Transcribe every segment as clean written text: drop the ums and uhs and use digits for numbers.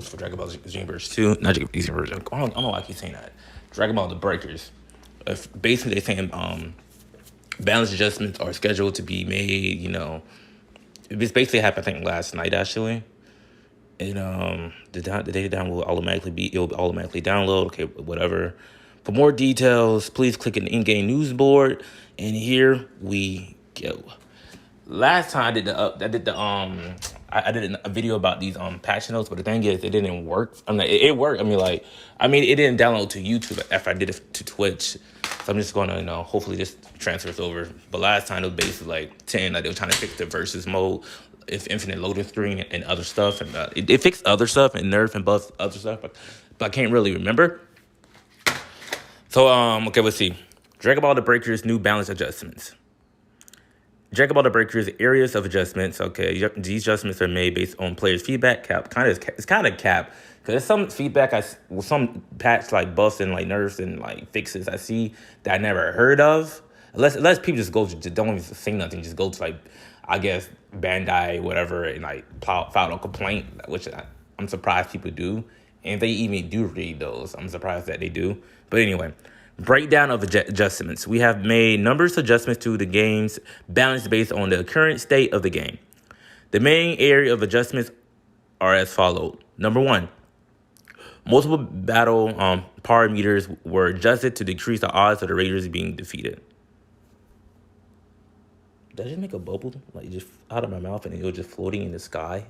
notes for Dragon Ball Xenoverse 2. Not Xenoverse. I don't know why I keep saying that. Dragon Ball The Breakers. Basically, they're saying balance adjustments are scheduled to be made. This basically happened, I think, last night, actually. And the data download will it'll automatically download. Okay, whatever. For more details, please click an in-game news board. And here we go. Last time I did I did a video about these patch notes, but the thing is, it didn't work. It worked. It didn't download to YouTube after I did it to Twitch. So I'm just gonna, hopefully this transfers over. But last time it was basically like 10, like they were trying to fix the versus mode, if infinite loading screen and other stuff, and it fixed other stuff and nerf and buff other stuff, but I can't really remember. So okay, let's see. Dragon Ball The Breakers new balance adjustments. Dragon Ball The Breakers areas of adjustments. Okay, these adjustments are made based on players' feedback. It's kind of cap because there's some feedback with some patch like buffs and like nerfs and like fixes I see that I never heard of. Unless people just don't even say nothing, just go to like, I guess, Bandai, whatever, and like file a complaint, which I'm surprised people do. And if they even do read those, I'm surprised that they do. But anyway, breakdown of adjustments. We have made numerous adjustments to the game's balance based on the current state of the game. The main area of adjustments are as follows. Number 1, multiple battle power meters were adjusted to decrease the odds of the Raiders being defeated. Did I just make a bubble, like just out of my mouth, and it was just floating in the sky?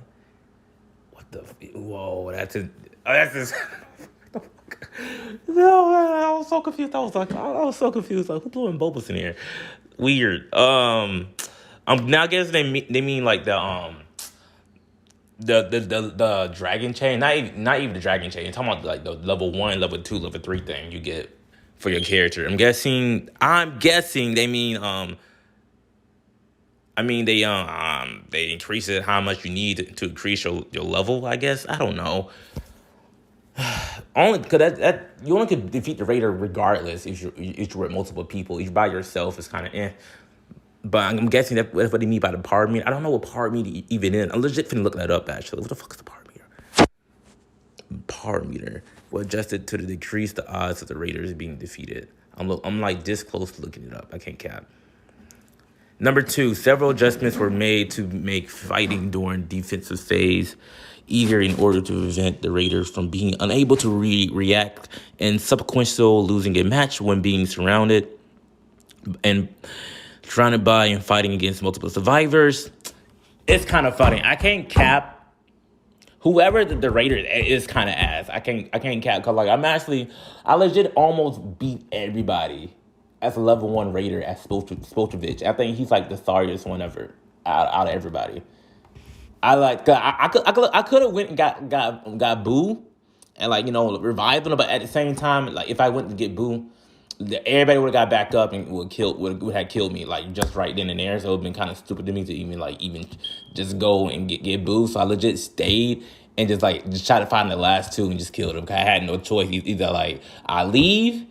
What the? Whoa, that's just. No, I was so confused. I was so confused. Like, who blowing bubbles in here? Weird. Now I guess they mean like the dragon chain. Not even the dragon chain. I'm talking about like the level 1, level 2, level 3 thing you get for your character. I'm guessing they mean they increase it how much you need to increase your level, I guess. I don't know. Only because you only could defeat the Raider regardless if you're with multiple people. If you're by yourself, it's kind of eh. But I'm guessing that's what they mean by the power meter. I don't know what power meter even is. I'm legit finna look that up, actually. What the fuck is the power meter? Power meter was adjusted to decrease the odds of the Raiders being defeated. I'm like this close to looking it up. I can't cap. Number 2, several adjustments were made to make fighting during defensive phase easier in order to prevent the Raiders from being unable to react and subsequently losing a match when being surrounded and surrounded by and fighting against multiple survivors. It's kind of funny. I can't cap. Whoever the Raider is kind of ass. I can't cap because like I legit almost beat everybody as a level 1 Raider as Spoltrovich. I think he's like the sorriest one ever out of everybody. I could have went and got Boo and revived him, but at the same time, like if I went to get Boo, everybody would have got back up and would have killed me like just right then and there. So it would have been kind of stupid to me to even just go and get Boo. So I legit stayed and just try to find the last 2 and just killed him. Cause I had no choice. Either like I leave,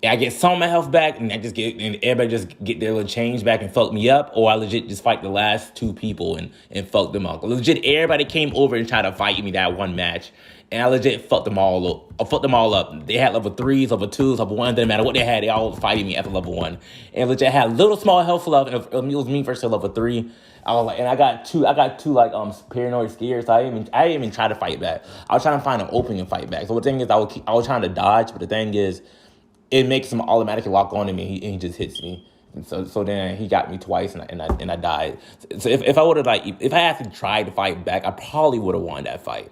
I get some of my health back, and everybody just get their little change back and fuck me up, or I legit just fight the last 2 people and fuck them up. Legit, everybody came over and tried to fight me that one match, and I legit fucked them all up. They had level 3s, level 2s, level 1s, didn't matter what they had, they all fighting me at the level 1. And legit had little small health left, and it was me versus level 3. I was like, and I got two paranoid scares. So I didn't even try to fight back. I was trying to find an opening and fight back. So the thing is, I was trying to dodge, but the thing is, it makes him automatically lock on to me, and he just hits me. And so then he got me twice, and I died. So if I actually tried to fight back, I probably would have won that fight.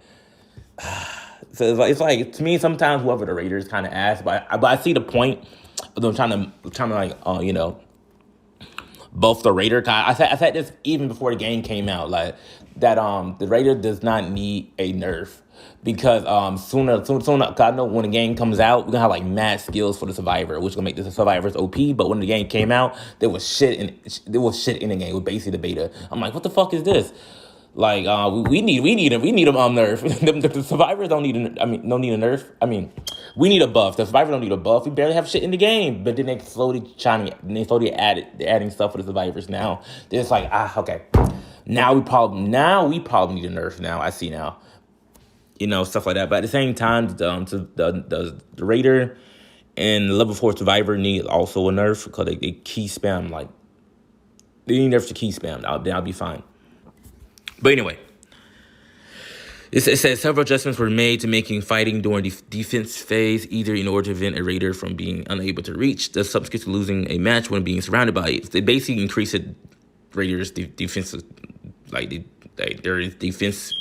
So it's like to me, sometimes whoever the Raiders kind of ass, but I see the point of them trying to both the Raider. I said this even before the game came out, like that the Raider does not need a nerf. Because sooner, cause I know when the game comes out, we're gonna have like mad skills for the Survivor, which is gonna make the Survivors OP. But when the game came out, there was shit in the game. It was basically the beta. I'm like, what the fuck is this? Like, we need them nerf. The Survivors don't need a nerf. We need a buff. The Survivors don't need a buff. We barely have shit in the game. But then they slowly adding stuff for the Survivors now. They're just like, okay. Now we probably need a nerf now. I see now. stuff like that. But at the same time, the Raider and the level 4 Survivor need also a nerf because they key spam, like, they need nerfs to key spam. I'll be fine. But anyway, it says several adjustments were made to making fighting during the defense phase, either in order to prevent a Raider from being unable to reach the subsequent to losing a match when being surrounded by it. They basically increased the Raiders' defense, like their defense.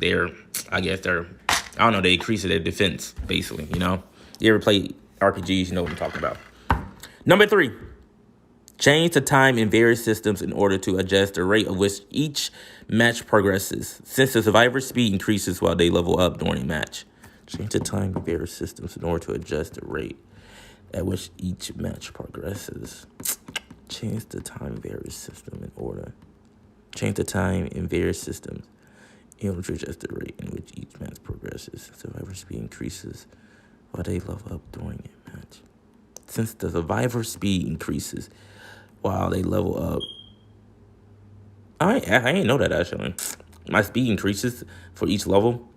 I don't know, they increased their defense, basically, You ever play RPGs, you know what I'm talking about. Number 3. Change the time in various systems in order to adjust the rate at which each match progresses. Since the survivor's speed increases while they level up during a match. Change the time in various systems in order to adjust the rate at which each match progresses. Change the time in various systems in order. Change the time in various systems in order to adjust the rate in which each match progresses. Survivor's speed increases while they level up during a match. Since the survivor's speed increases while they level up. I ain't know that, actually. My speed increases for each level.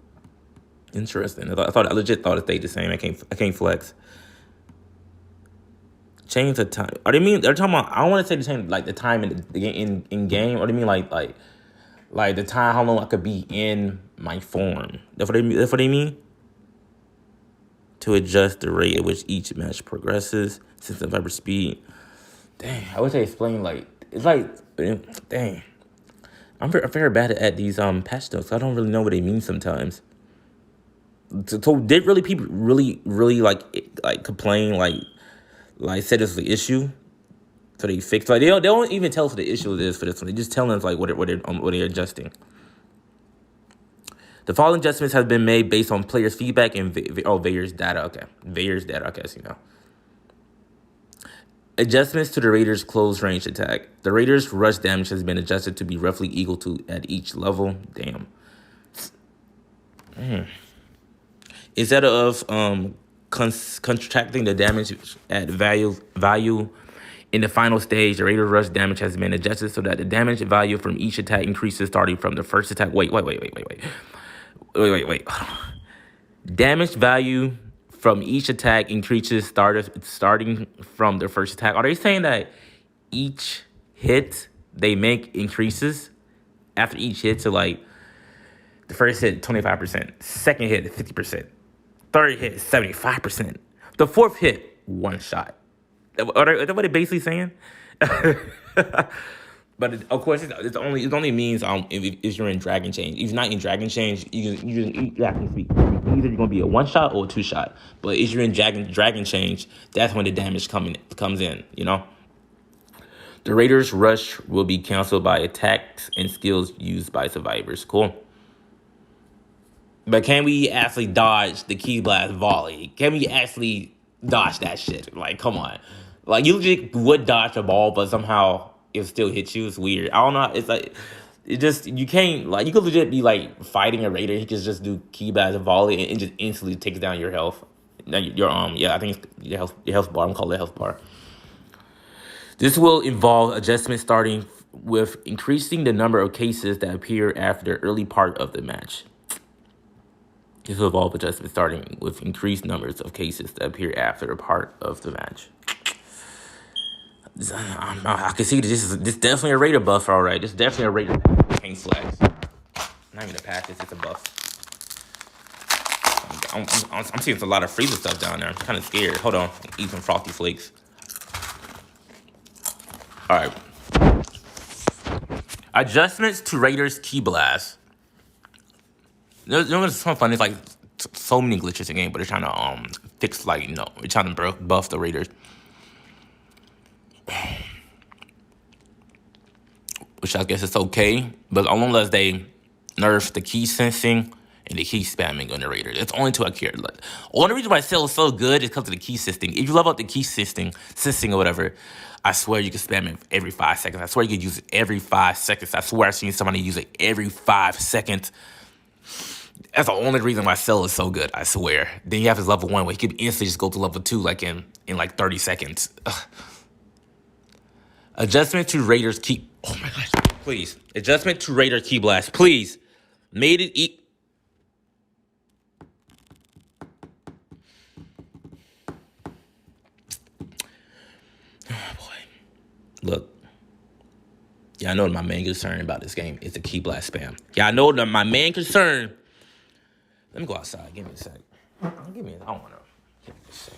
Interesting. I legit thought it stayed the same. I can't flex. Change the time. They're talking about, I don't want to say the change, like the time in game, or they mean like the time, how long I could be in my form. That's what they mean? To adjust the rate at which each match progresses since the survivor speed. Dang, I wish they explained, it's like, dang. I'm very bad at these patch notes. I don't really know what they mean sometimes. So did really people really like complain, like said this is the issue? So they fixed, they don't even tell us what the issue is for this one. They just tell us what they're adjusting. The following adjustments have been made based on players' feedback and Vayer's data. Okay, Vayer's data. Okay, so Adjustments to the Raiders' close range attack. The Raiders' rush damage has been adjusted to be roughly equal to at each level. Damn. Instead of contracting the damage at value in the final stage, the Raiders' rush damage has been adjusted so that the damage value from each attack increases starting from the first attack. Wait. Damage value from each attack increases starting from the first attack. Are they saying that each hit they make increases after each hit? So like the first hit 25%, second hit 50%, third hit 75%, the fourth is one shot. Is that what it basically saying? But of course, it only means if you're in Dragon Change. If you're not in Dragon Change, you have to speak. Either you're gonna be a 1-shot or a 2-shot. But if you're in Dragon Change, that's when the damage comes in. The Raiders' rush will be canceled by attacks and skills used by survivors. Cool. But can we actually dodge the Ki Blast volley? Can we actually dodge that shit? Like, come on. Like, you legit would dodge a ball, but somehow it still hit you. It's weird. I don't know. It's like, you can't, like, you could legit be, like, fighting a Raider. He could just do Ki Blast volley and just instantly takes down your health. I think it's your health bar. I'm calling it health bar. This will involve adjustments starting with increasing the number of cases that appear after the early part of the match. This will involve adjustments starting with increased numbers of cases that appear after a part of the match. I can see this is definitely a Raider buff, all right. This is definitely a Raider buff. Can't flex. Not even a patch, it's a buff. I'm seeing a lot of Frieza stuff down there. I'm kind of scared. Hold on, eat some Frosty Flakes. All right. Adjustments to Raiders' Ki Blast. There's something funny. It's like so many glitches in the game, but they're trying to fix, like, they're trying to buff the Raiders. Which I guess it's okay, but unless they nerf the key sensing and the key spamming on the Raiders. It's only two I care. Like, only reason why Cell is so good is because of the key sensing. If you level up the key sensing or whatever, I swear you can spam it every 5 seconds. I swear you can use it every 5 seconds. I swear I've seen somebody use it every 5 seconds. That's the only reason why Cell is so good, I swear. Then you have his level 1 where he can instantly just go to level 2 like in like 30 seconds. Ugh. Adjustment to Raiders Ki... Oh my gosh, please. Adjustment to Raider Ki Blast, please. Made it... Look, y'all know my main concern about this game is the key blast spam. Y'all know that my main concern. Let me go outside. Give me a sec. I don't want to. Give me a sec.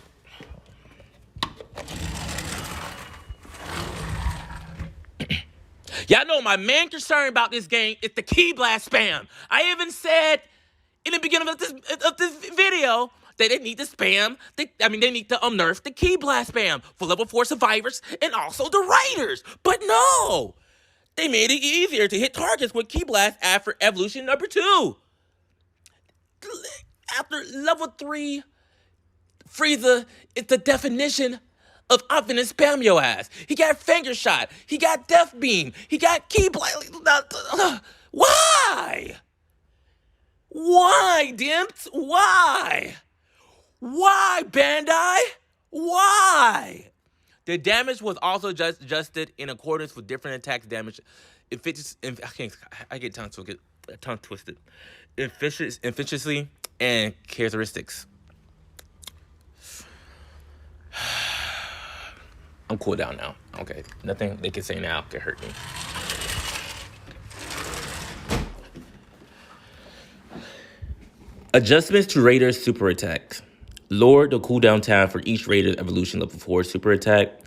Y'all know my main concern about this game is the key blast spam. I even said in the beginning of this video that they need to spam. They need to nerf the key blast spam for level 4 survivors and also the raiders. But no, they made it easier to hit targets with key blast after evolution number 2. After level 3, Frieza is the definition of I'm finna spam your ass. He got finger shot. He got death beam. He got key blast. Why? Why, Dimps? Why? Why, Bandai? Why? The damage was also adjusted in accordance with different attacks damage. I get tongue twisted. Efficiency and characteristics. I'm cool down now. Okay, nothing they can say now can hurt me. Adjustments to Raider's super attacks. Lower the cooldown time for each Raider's evolution level 4 super attack.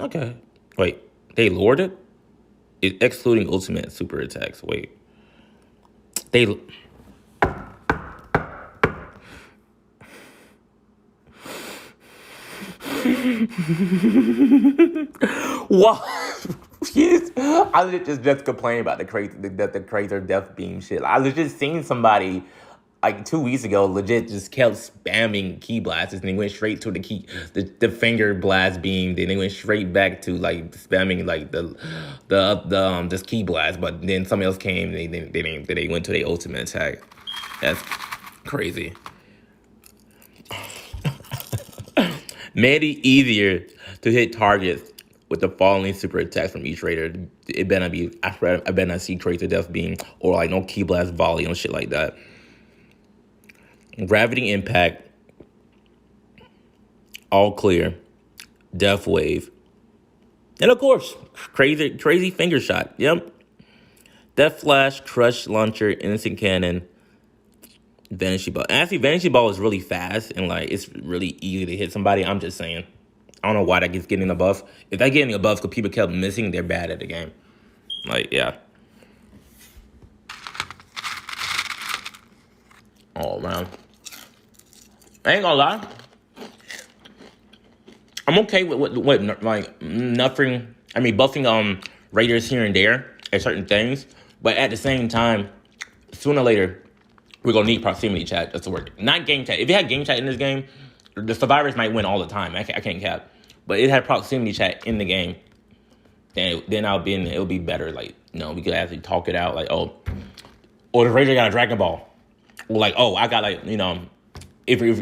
Okay. Wait, they lowered it? It's excluding ultimate super attacks. Wait. They... What? I legit just complaining about the crazy death beam shit. I legit seen somebody like 2 weeks ago legit just kept spamming key blasts and they went straight to the finger blast beam. Then they went straight back to like spamming like this key blast. But then somebody else came. They went to the ultimate attack. That's crazy. Made it easier to hit targets with the following super attacks from each raider. It better be, I better not see traits of death beam or like no key blast volley or shit like that. Gravity impact, all clear, death wave, and of course, crazy finger shot. Yep. Death flash, crush launcher, instant cannon, vanishing ball. Actually, vanishing ball is really fast and like it's really easy to hit somebody. I'm just saying. I don't know why that gets getting a buff. If that getting a buff because people kept missing, they're bad at the game. Like, yeah. Oh man. I ain't gonna lie. I'm okay with like nothing. I mean, buffing raiders here and there at certain things, but at the same time, sooner or later, we're gonna need proximity chat just to work. Not game chat. If you had game chat in this game, the survivors might win all the time. I can't cap, but it had proximity chat in the game. Then it'll be better. Like, you know, we could actually talk it out. Like, oh, or the raider got a Dragon Ball, or like, oh, I got like, you know. If we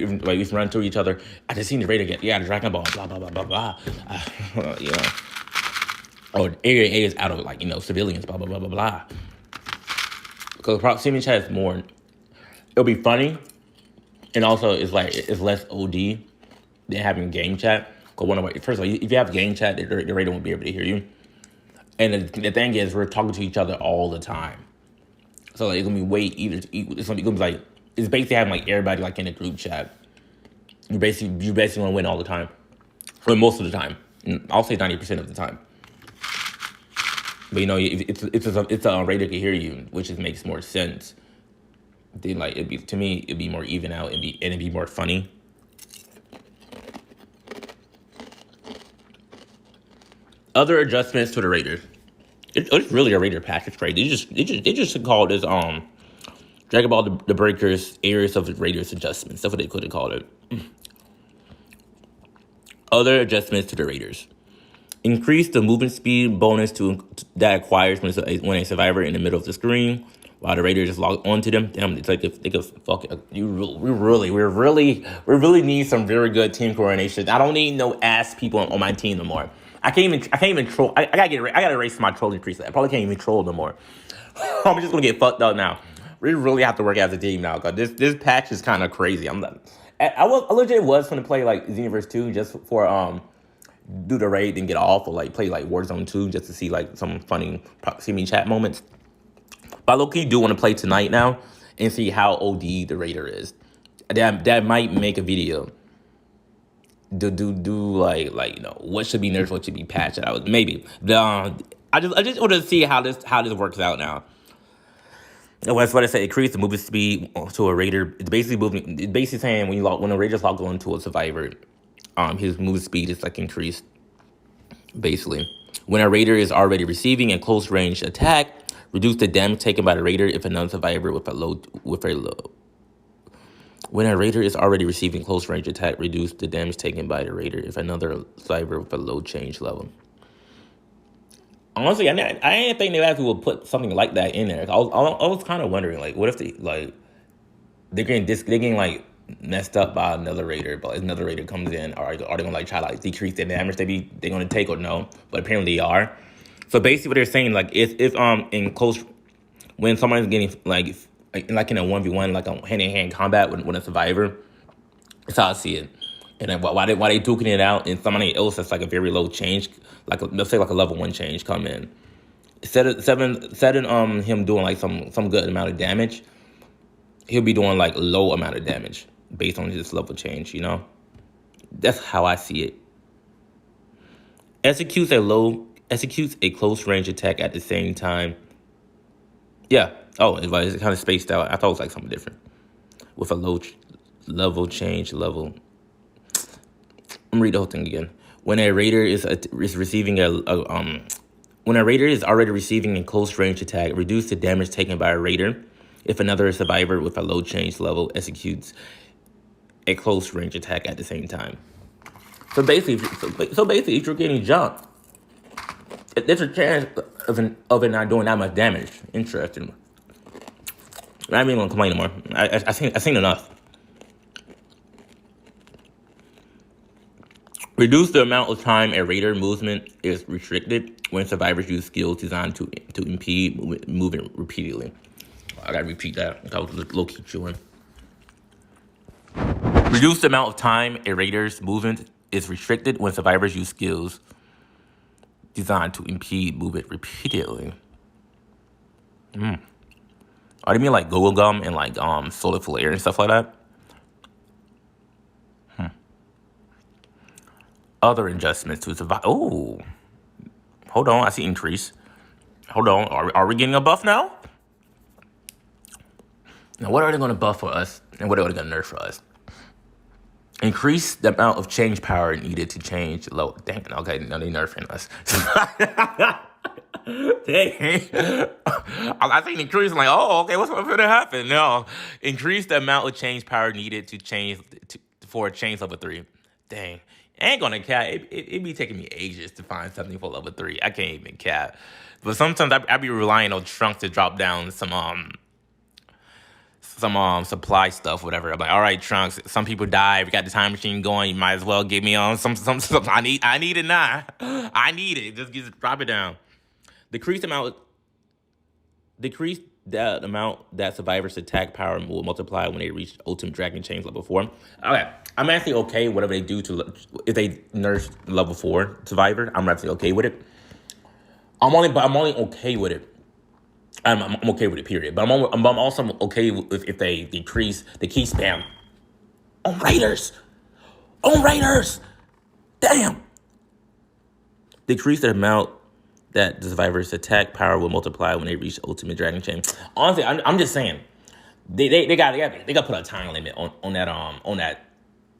run to each other, I just seen the raider get, a Dragon Ball, blah, blah, blah, blah, blah. You know. Or Area A is out of, like, you know, civilians, blah, blah, blah, blah, blah. Because proximity chat is more, it'll be funny, and also it's less OD than having game chat. Because first of all, if you have game chat, the raider won't be able to hear you. And the thing is, we're talking to each other all the time. So, like, it's going to be way easier to equal. It's going to be like, it's basically having like everybody like in a group chat. You basically want to win all the time, or most of the time. I'll say 90% of the time. But you know, it's a raider can hear you, which makes more sense. Then like it'd be more even out and it'd be more funny. Other adjustments to the raiders. It's really a raider pack. It's crazy. They just called this Dragon Ball the Breakers Areas of the Raiders adjustments. That's what they could have called it. Other adjustments to the Raiders. Increase the movement speed bonus that acquires when a survivor in the middle of the screen while the Raiders just log onto them. Damn, it's like they could fuck it. We really need some very good team coordination. I don't need no ass people on my team no more. I can't even troll. I gotta erase my trolling preset. I probably can't even troll no more. I'm just gonna get fucked up now. We really have to work as a team now, because this patch is kind of crazy. I legit was going to play like Xenoverse 2 just for do the raid, then get off, or like play like Warzone 2 just to see like some funny proximity chat moments. But I low-key do want to play tonight now and see how OD the Raider is. That might make a video. Do like what should be nerfed, what should be patched out. Maybe. I just want to see how this works out now. That's what I said. Increase the movement speed to a Raider. It's basically saying when a Raider's logged onto a Survivor, his movement speed is like increased. Basically, when a Raider is already receiving a close range attack, reduce the damage taken by the Raider if another Survivor with a low. When a Raider is already receiving close range attack, reduce the damage taken by the Raider if another Survivor with a low change level. Honestly, I didn't think they actually would put something like that in there. I was kind of wondering, like, what if they're getting like messed up by another Raider, but another Raider comes in, are they gonna like try to like decrease the damage they're gonna take or no? But apparently they are. So basically, what they're saying, like, if in close, when someone's getting like in a 1v1, like a hand-to-hand combat with a Survivor, that's how I see it. And then why they duking it out, and somebody else that's like a very low change, let's say like a level 1 change come in, instead of him doing like some good amount of damage, he'll be doing like low amount of damage based on his level change. That's how I see it. Executes a close range attack at the same time. Yeah. Oh, it's kind of spaced out. I thought it was like something different with a low level change level. I'm gonna read the whole thing again. When a Raider is receiving when a Raider is already receiving a close range attack, reduce the damage taken by a Raider if another Survivor with a low change level executes a close range attack at the same time. So basically, if you're getting jumped, there's a chance of it not doing that much damage. Interesting. I'm not even gonna complain anymore. I seen enough. Reduce the amount of time a Raider movement is restricted when Survivors use skills designed to impede movement repeatedly. I gotta repeat that. I was low-key chewing. Reduce the amount of time a Raider's movement is restricted when Survivors use skills designed to impede movement repeatedly. Oh, do you mean like Google Gum and like Solar Flare and stuff like that? Other adjustments to survive. Oh, hold on. I see increase. Hold on. Are we getting a buff now? Now, what are they going to buff for us, and what are they going to nerf for us? Increase the amount of change power needed to change low. Dang. Okay, no, they nerfing us. Dang. I think increase. I'm like, oh, okay, what's going to happen? No, increase the amount of change power needed to change for a change level 3. Dang. I ain't gonna cap. It be taking me ages to find something for level 3. I can't even cap. But sometimes I be relying on Trunks to drop down some supply stuff, whatever. I'm like, all right, Trunks. Some people die. We got the time machine going. You might as well give me on some. I need it now. I need it. Just drop it down. Decrease the amount that Survivors' attack power will multiply when they reach Ultimate Dragon Chains level 4. Okay, I'm actually okay whatever they do if they nerf level 4 Survivor. I'm actually okay with it. I'm only okay with it. I'm okay with it, period. But I'm also okay if they decrease the key spam on Raiders. Damn. Decrease the amount that the Survivor's attack power will multiply when they reach Ultimate Dragon Chain. Honestly, I'm just saying they got to put a time limit on that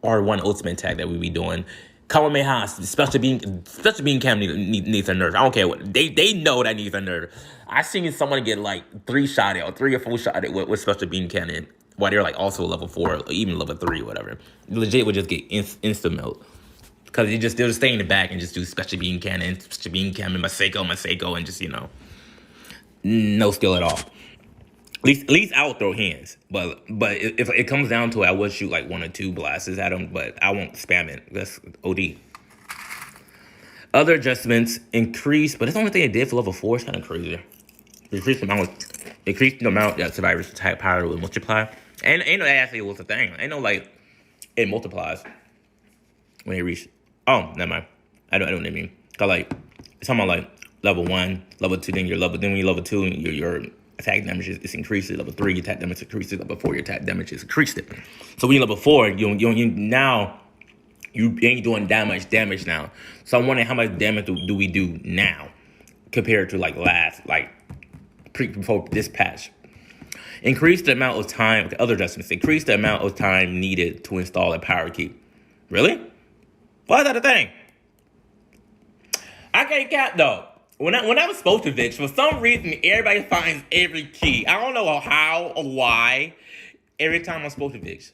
R1 Ultimate attack that we be doing. Kamehameha, special beam cam needs a nerf. I don't care what they know that needs a nerf. I seen someone get like 3 or 4 shotted with special beam cannon while they're like also level 4 or even level 3 or whatever. Legit would just get instant melt. Because they'll just stay in the back and just do special beam cannon, Maseko, and just, no skill at all. At least I would throw hands. But if it comes down to it, I would shoot like 1 or 2 blasts at them, but I won't spam it. That's OD. Other adjustments increase, but that's the only thing they did for level 4. It's kind of crazy. Increase the amount that Survivors' attack power will multiply. And ain't no actually was a thing. Ain't no like it multiplies when they reach. Oh, never mind. I don't know what I mean. Cause like it's talking about like level 1, level 2, then when you level 2, your attack damage is increased. Level 3, your attack damage increases. Level 4, your attack damage is increased. So when you level 4, you now you ain't doing that much damage now. So I'm wondering how much damage do we do now compared to like before this patch. Increase the amount of time, other adjustments, increase the amount of time needed to install a power key. Really? Why is that a thing? I can't cap though. When I was supposed to Vix, for some reason, everybody finds every key. I don't know how or why. Every time I'm supposed to Vix,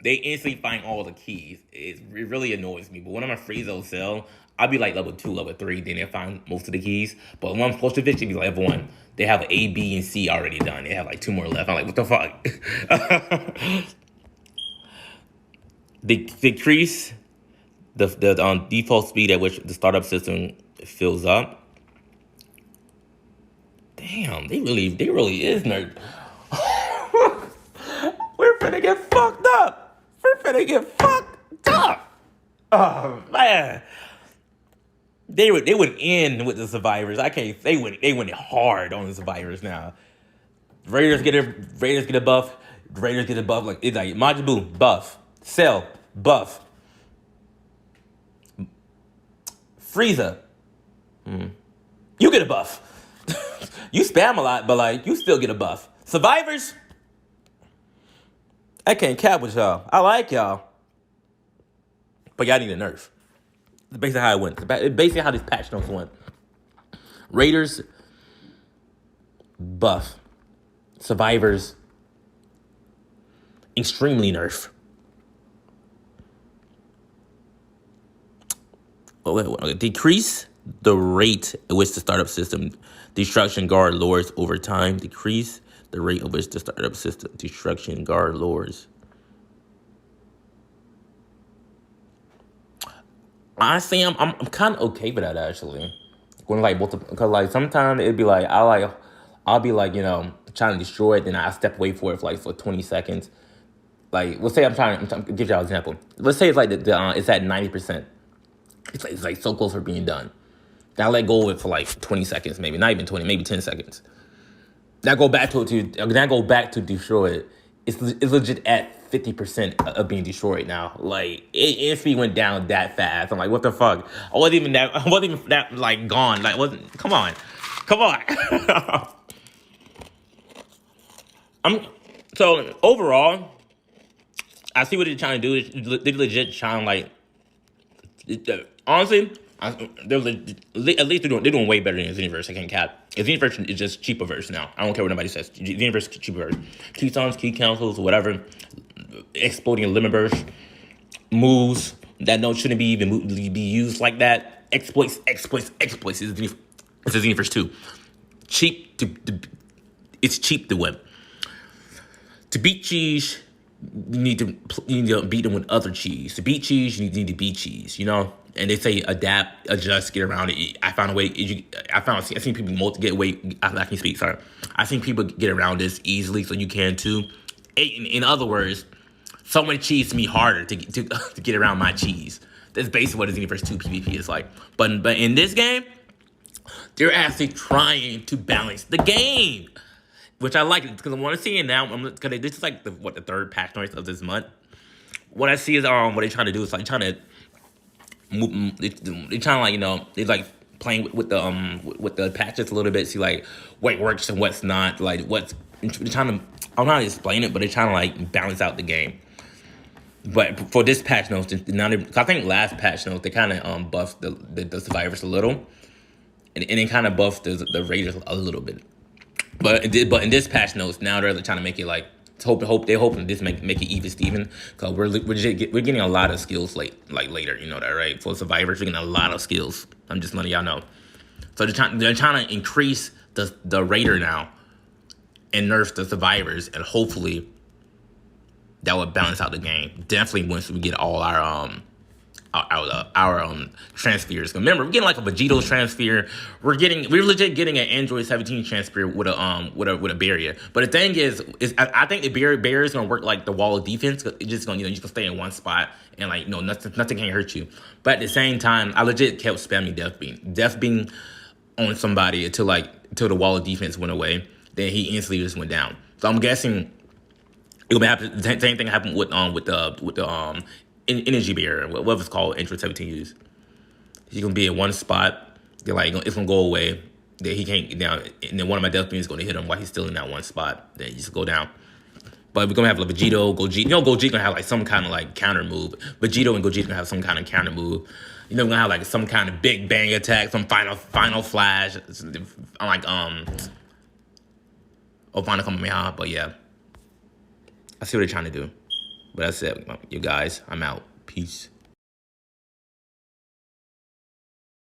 they instantly find all the keys. It really annoys me. But when I'm a Friezo cell, I'll be like level 2, level 3, then they find most of the keys. But when I'm supposed to Vix, it'll be level 1. They have A, B, and C already done. They have like 2 more left. I'm like, what the fuck? Decrease the default speed at which the startup system fills up. Damn, they really is nerd. We're finna get fucked up. Oh man, they would end with the survivors. I can't. They went hard on the survivors now. Raiders get a buff. Raiders get a buff. Like it's like Majin Buu buff, Cell buff, Frieza. You get a buff. You spam a lot, but like you still get a buff. Survivors. I can't cap with y'all. I like y'all, but y'all need a nerf. It's basically how it went. It's basically how this patch notes went. Raiders buff. Survivors extremely nerf. Decrease the rate at which the startup system destruction guard lowers over time. Decrease the rate at which the startup system destruction guard lowers. Honestly, I'm kind of okay with that actually. When like because like sometimes it'd be like I'll be like trying to destroy it, then I step away for it for 20 seconds. Like let's say I'm trying to give y'all an example. Let's say it's like it's at 90%. It's like so close for being done. Then I let go of it for like 20 seconds, maybe not even 20, maybe 10 seconds. Then I go back to destroy it. It's legit at 50% of being destroyed now. Like it instantly went down that fast. I'm like, what the fuck? I wasn't even that like gone. Like come on. So overall, I see what they're trying to do. They're legit trying honestly, they're at least they're doing way better than Xenoverse. I can't cap. Xenoverse is just cheaper version now. I don't care what anybody says. Xenoverse is cheaper version. Keystones, key councils, whatever. Exploding limit burst moves that shouldn't be used like that. Exploits. It's Xenoverse 2. It's cheap to win. To beat cheese, you need to beat them with other cheese. To beat cheese, you need to beat cheese. And they say adapt, adjust, get around it. I found a way. I've seen people get away. I can speak. Sorry, I've seen people get around this easily, so you can too. In other words, so much cheese to me harder to get around my cheese. That's basically what Xenoverse 2 PvP is like. But in this game, they're actually trying to balance the game, which I like because I want to see it now. Because this is like the third patch notice of this month. What I see is what they're trying to do is like trying to. They're trying to they're like playing with the patches a little bit, see like what works and what's not, like what's they're trying to. I'm not explaining it, but they're trying to like balance out the game. But for this patch notes, I think last patch notes they kind of buffed the survivors a little, and they kind of buffed the raiders a little bit. But in this patch notes now they're trying to make it like. They're hoping this make it even Steven, because we're getting a lot of skills later, you know that, right? For survivors, we're getting a lot of skills. I'm just letting y'all know. So they're trying to increase the raider now and nerf the survivors, and hopefully that will balance out the game. Definitely once we get all our our transfers. Remember, we're getting like a Vegito's transfer. We're legit getting an Android 17 transfer with a barrier. But the thing is I think the barrier is gonna work like the wall of defense. It's just gonna, you just gonna stay in one spot and like, nothing can hurt you. But at the same time, I legit kept spamming Death Beam on somebody until the wall of defense went away. Then he instantly just went down. So I'm guessing it will happen. The same thing happened with the energy barrier, whatever it's called, Android 17 use. He's gonna be in one spot. They're like, it's gonna go away. Then he can't get down, and then one of my Death Beams is gonna hit him while he's still in that one spot. Then he just go down. But we're gonna have like Vegito, Gogeta. Gogeta gonna have like some kind of like counter move. Vegito and Gogeta gonna have some kind of counter move. We're gonna have like some kind of big bang attack, some final flash. I'm like Final Kamehameha. But yeah, I see what they're trying to do. But that's it, you guys. I'm out. Peace.